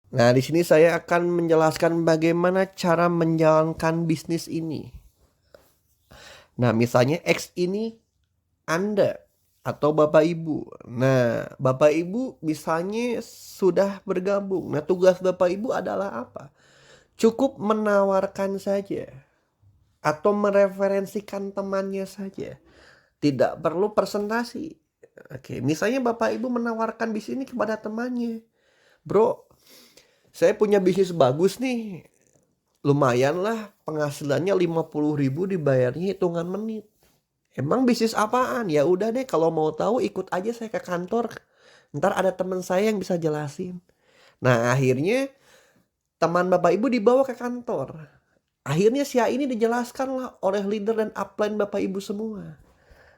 Nah, di sini saya akan menjelaskan bagaimana cara menjalankan bisnis ini. Nah, misalnya X ini Anda atau Bapak Ibu. Nah, Bapak Ibu misalnya sudah bergabung. Nah, tugas Bapak Ibu adalah apa? Cukup menawarkan saja atau mereferensikan temannya saja. Tidak perlu presentasi. Oke, misalnya Bapak Ibu menawarkan bisnis ini kepada temannya. Bro, saya punya bisnis bagus nih. Lumayan lah penghasilannya 50.000 dibayarnya hitungan menit. Emang bisnis apaan? Ya udah deh kalau mau tahu ikut aja saya ke kantor. Ntar ada teman saya yang bisa jelasin. Nah akhirnya teman Bapak Ibu dibawa ke kantor. Akhirnya si A ini dijelaskan lah oleh leader dan upline Bapak Ibu semua.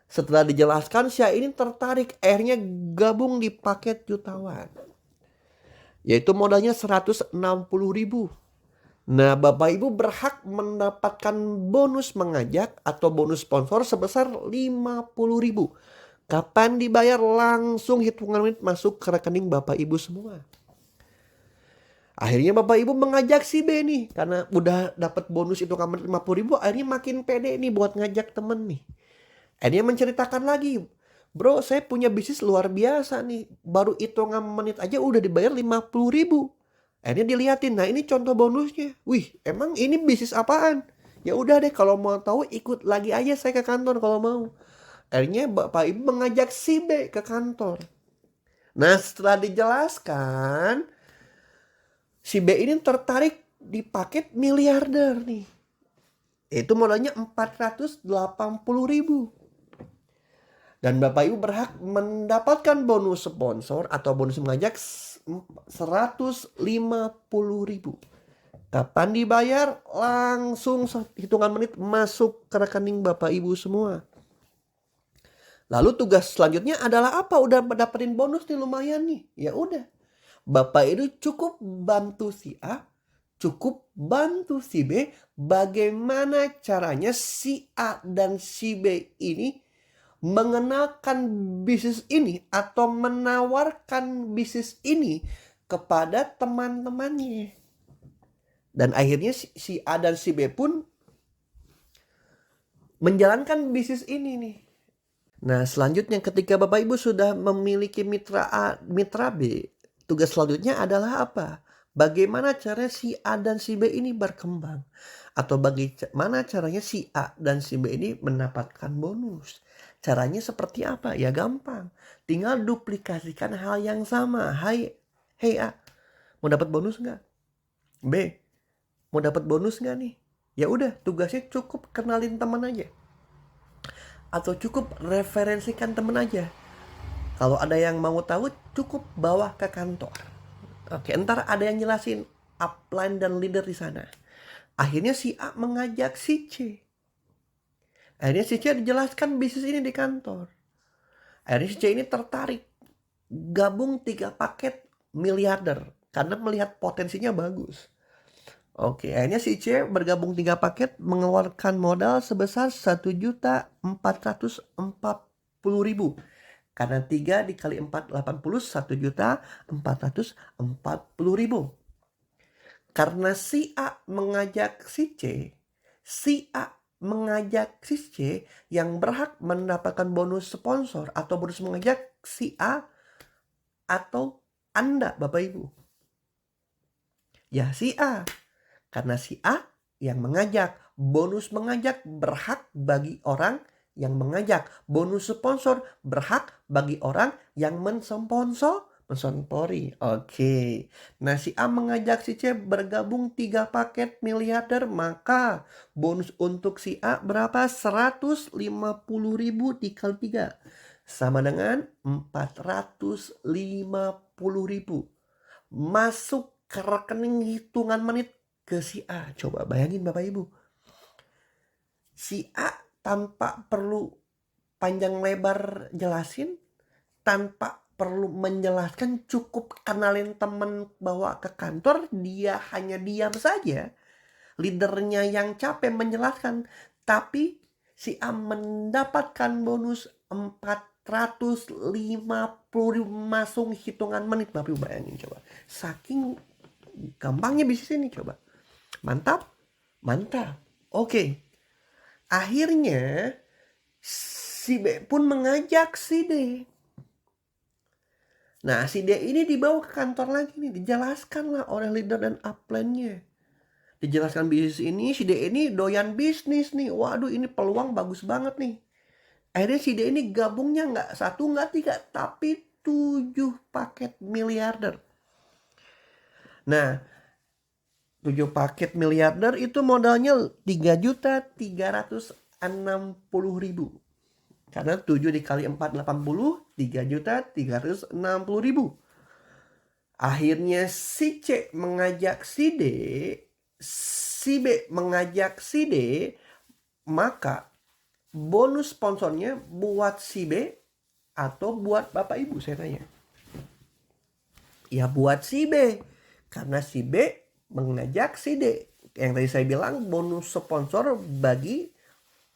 Setelah dijelaskan si A ini tertarik. Akhirnya gabung di paket jutawan. Yaitu modalnya 160.000. Nah, Bapak Ibu berhak mendapatkan bonus mengajak atau bonus sponsor sebesar 50.000. Kapan dibayar? Langsung hitungan menit masuk ke rekening Bapak Ibu semua. Akhirnya Bapak Ibu mengajak si B nih. Karena udah dapat bonus hitungan menit 50.000. Akhirnya makin pede nih buat ngajak temen nih. Akhirnya menceritakan lagi. Bro, saya punya bisnis luar biasa nih. Baru hitungan menit aja udah dibayar 50.000. Akhirnya diliatin. Nah ini contoh bonusnya. Wih, emang ini bisnis apaan? Ya udah deh kalau mau tahu ikut lagi aja saya ke kantor kalau mau. Akhirnya Bapak Ibu mengajak si B ke kantor. Nah setelah dijelaskan, si B ini tertarik di paket miliarder nih. Itu modalnya 480.000. Dan Bapak Ibu berhak mendapatkan bonus sponsor atau bonus mengajak 150.000. Kapan dibayar? Langsung hitungan menit masuk ke rekening Bapak Ibu semua. Lalu tugas selanjutnya adalah apa? Udah dapetin bonus nih lumayan nih. Ya udah. Bapak itu cukup bantu si A, cukup bantu si B. Bagaimana caranya si A dan si B ini mengenalkan bisnis ini atau menawarkan bisnis ini kepada teman-temannya. Dan akhirnya si A dan si B pun menjalankan bisnis ini nih. Nah, selanjutnya ketika Bapak Ibu sudah memiliki mitra A, mitra B, tugas selanjutnya adalah apa? Bagaimana cara si A dan si B ini berkembang? Atau bagaimana caranya si A dan si B ini mendapatkan bonus? Caranya seperti apa? Ya gampang. Tinggal duplikasikan hal yang sama. Hai, hey A, mau dapat bonus nggak? B, mau dapat bonus nggak nih? Ya udah, tugasnya cukup kenalin teman aja. Atau cukup referensikan teman aja. Kalau ada yang mau tahu cukup bawa ke kantor. Oke, ntar ada yang jelasin upline dan leader di sana. Akhirnya si A mengajak si C. Akhirnya si C dijelaskan bisnis ini di kantor. Akhirnya si C ini tertarik gabung 3 paket miliarder karena melihat potensinya bagus. Oke, akhirnya si C bergabung 3 paket mengeluarkan modal sebesar 1.440.000. Karena 3 dikali 4 80, 1.440.000. Karena si A mengajak si A mengajak si C yang berhak mendapatkan bonus sponsor atau bonus mengajak si A atau Anda Bapak Ibu. Ya si A. Karena si A yang mengajak. Bonus mengajak berhak bagi orang yang mengajak. Bonus sponsor berhak bagi orang yang mensponsori. Oke. Nah si A mengajak si C bergabung 3 paket miliarder. Maka bonus untuk si A berapa? 150.000 dikali 3. Sama dengan 450.000. Masuk ke rekening hitungan menit ke si A. Coba bayangin Bapak Ibu. Si A tanpa perlu panjang lebar jelasin, tanpa perlu menjelaskan, cukup kenalin temen bawa ke kantor, dia hanya diam saja. Leadernya yang capek menjelaskan, tapi si A mendapatkan bonus 450.000 masuk hitungan menit. Bapak Ibu bayangin coba. Saking Gampangnya bisnis ini coba. Mantap? Mantap. Oke. Akhirnya si B pun mengajak si D. Nah, si D ini dibawa ke kantor lagi nih, dijelaskanlah oleh leader dan upline-nya. Dijelaskan bisnis ini, si D ini doyan bisnis nih. Waduh, ini peluang bagus banget nih. Akhirnya si D ini gabungnya nggak 1, nggak 3, tapi 7 paket miliarder. Nah, 7 paket miliarder itu modalnya 3.360.000. Karena 7 dikali 4 80, 3.360.000. Akhirnya si C mengajak si D, si B mengajak si D, maka bonus sponsornya buat si B atau buat Bapak Ibu, saya tanya. Ya buat si B, karena si B mengajak si D. Yang tadi saya bilang bonus sponsor bagi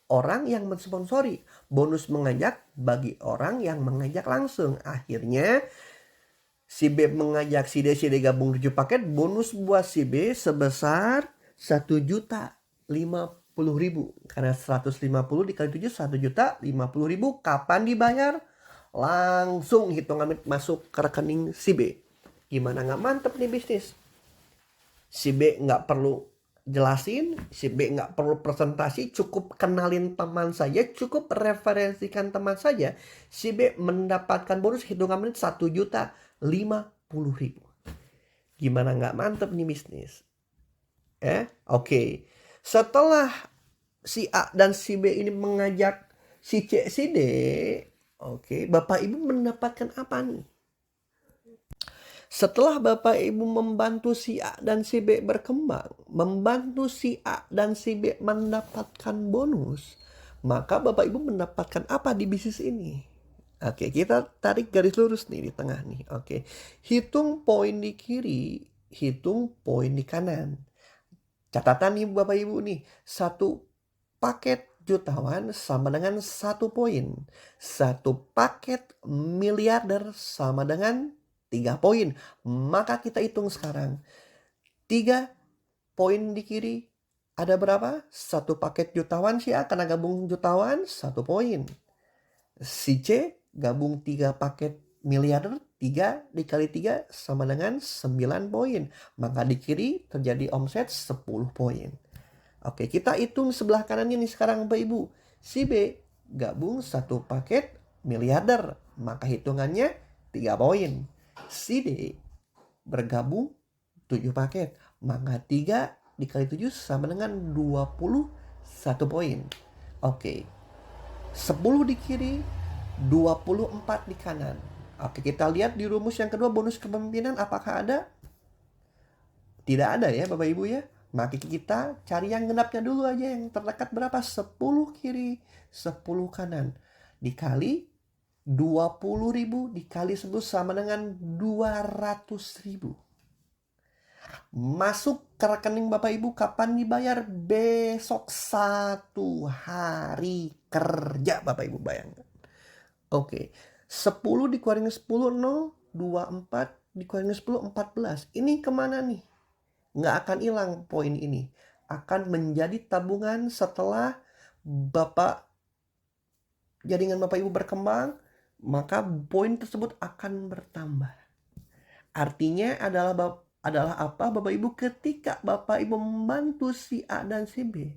orang yang mensponsori, bonus mengajak bagi orang yang mengajak langsung. Akhirnya si B mengajak si D gabung 7 paket, bonus buat si B sebesar 1.050.000. Karena 150 dikali 7 1.050.000. Kapan dibayar? Langsung hitungan masuk ke rekening si B. Gimana nggak mantep nih bisnis? Si B nggak perlu jelasin, si B nggak perlu presentasi, cukup kenalin teman saja, cukup referensikan teman saja, si B mendapatkan bonus hitungan menit 1.050.000. Gimana nggak mantep nih bisnis? Oke. Setelah si A dan si B ini mengajak si C, si D, oke, Bapak Ibu mendapatkan apa nih? Setelah Bapak Ibu membantu si A dan si B berkembang, membantu si A dan si B mendapatkan bonus, maka Bapak Ibu mendapatkan apa di bisnis ini? Oke, kita tarik garis lurus nih di tengah nih. Oke, hitung poin di kiri, hitung poin di kanan. Catatan nih Bapak Ibu nih, 1 paket jutawan sama dengan 1 poin. 1 paket miliarder sama dengan 3 poin. Maka kita hitung sekarang. 3 poin di kiri ada berapa? 1 paket jutawan si A karena gabung jutawan 1 poin. Si C gabung 3 paket miliarder, 3 dikali 3 sama dengan 9 poin. Maka di kiri terjadi omset 10 poin. Oke, kita hitung sebelah kanannya nih sekarang Bapak Ibu. Si B gabung 1 paket miliarder. Maka hitungannya 3 poin. Si D bergabung 7 paket. Maka 3 dikali 7 sama dengan 21 poin. Oke. 10 di kiri, 24 di kanan. Oke, kita lihat di rumus yang kedua, bonus kepemimpinan apakah ada? Tidak ada ya Bapak Ibu ya. Maka kita cari yang genapnya dulu aja, yang terdekat berapa? 10 kiri, 10 kanan. Dikali 20.000 dikali 10 sama dengan 200.000. Masuk ke rekening Bapak Ibu kapan dibayar? Besok 1 hari kerja Bapak Ibu, bayangkan. Oke, 10 dikurangi 10, 0, 24 dikurangi 10, 14. Ini kemana nih? Nggak akan hilang poin ini. Akan menjadi tabungan setelah jaringan Bapak Ibu berkembang, maka poin tersebut akan bertambah. Artinya adalah apa Bapak Ibu? Ketika Bapak Ibu membantu si A dan si B,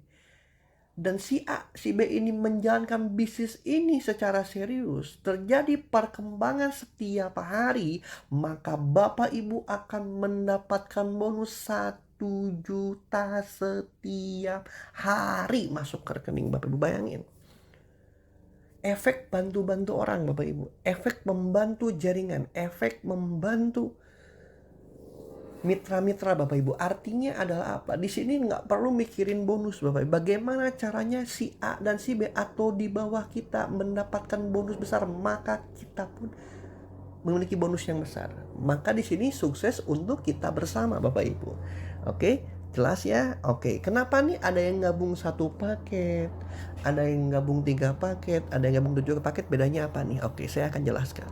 dan si A, si B ini menjalankan bisnis ini secara serius, terjadi perkembangan setiap hari, maka Bapak Ibu akan mendapatkan bonus 1 juta setiap hari masuk ke rekening Bapak Ibu. Bayangin. Efek bantu-bantu orang Bapak Ibu, efek membantu jaringan, efek membantu mitra-mitra Bapak Ibu. Artinya adalah apa? Di sini nggak perlu mikirin bonus Bapak Ibu. Bagaimana caranya si A dan si B atau di bawah kita mendapatkan bonus besar, maka kita pun memiliki bonus yang besar. Maka di sini sukses untuk kita bersama Bapak Ibu. Oke, jelas ya? Oke, kenapa nih ada yang gabung 1 paket, ada yang gabung 3 paket, ada yang gabung 7 paket, bedanya apa nih? Oke, saya akan jelaskan.